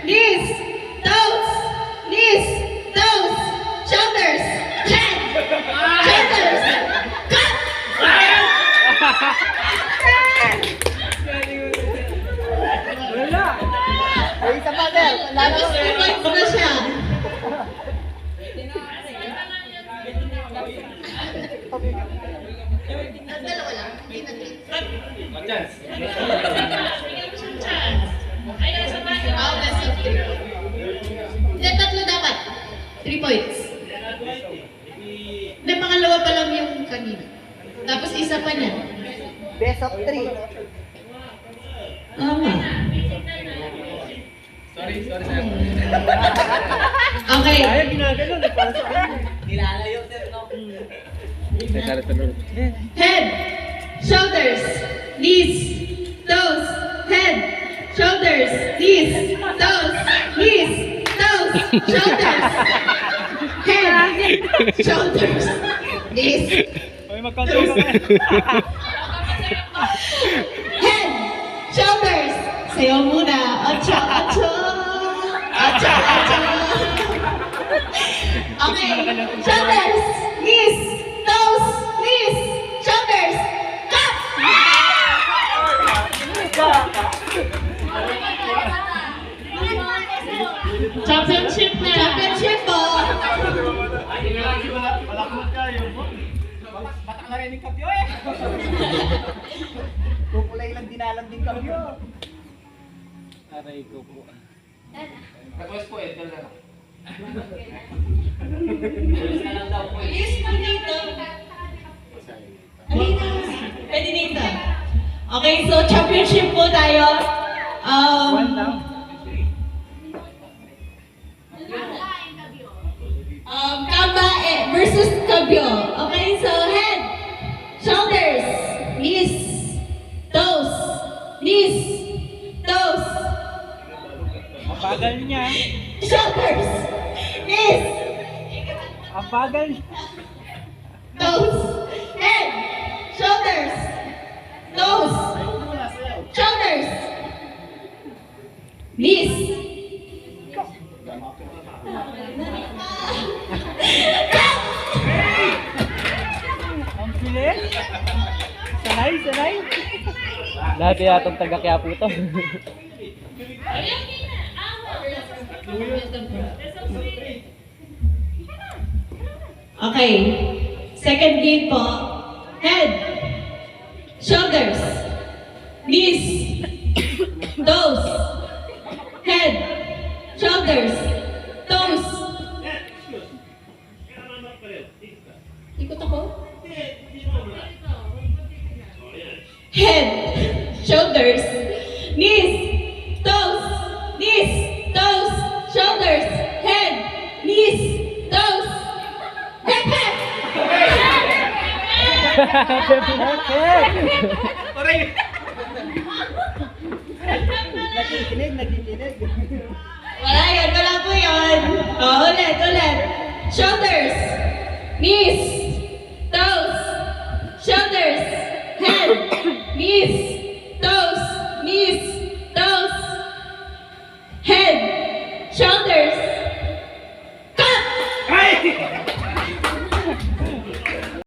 knees, toes, knees, toes, shoulders, head, shoulders, cut! Wala. Ay, isa pa, Del. Tapos 2 points na siya. Dalawa lang, hindi na 3. Chance. Oh, best of 3. Hindi, 3 dapat. 3 points. Hindi, pangalawa pa lang yung kanina. Tapos isa pa niya. Best of 3. Tama. Sorry, sir. Okay. Ay, ginagano. Para sa akin. Nilalayo, sir, no? Head, shoulders, knees, toes, head, shoulders, knees, toes, knees, toes, shoulders, head, shoulders, knees, Ay, magkanto ka. head, shoulders. Sayo muna. Ocho, ocho. Ocho, ocho. Okay. Shoulders, knees, toes, knees, shoulders. Cut! Championship na. Championship po. Palakot kayo. Batak na rin yung kapyo eh. Kukulay lang dinalang din kapyo. Aray ko po. Tapos po, Edel na lang. Yes, po dito. Pwede dito. Okay, so championship po tayo. One down. Kamba versus Kabyo. Okay, so head, shoulders, knees, toes, knees, toes, Ang bagal niya. shoulders, knees, Ang bagal niya. toes, head, shoulders, toes, shoulders, knees. Ang bilis. Sanay, sanay. Lahat kaya itong taga-Quiapo to. Okay. Second game po. Head, shoulders, knees, toes, head, shoulders, toes. Ikot ako. Head, shoulders, knees, toes, knees, toes, shoulders, head, knees, toes. Head, head. Perfect!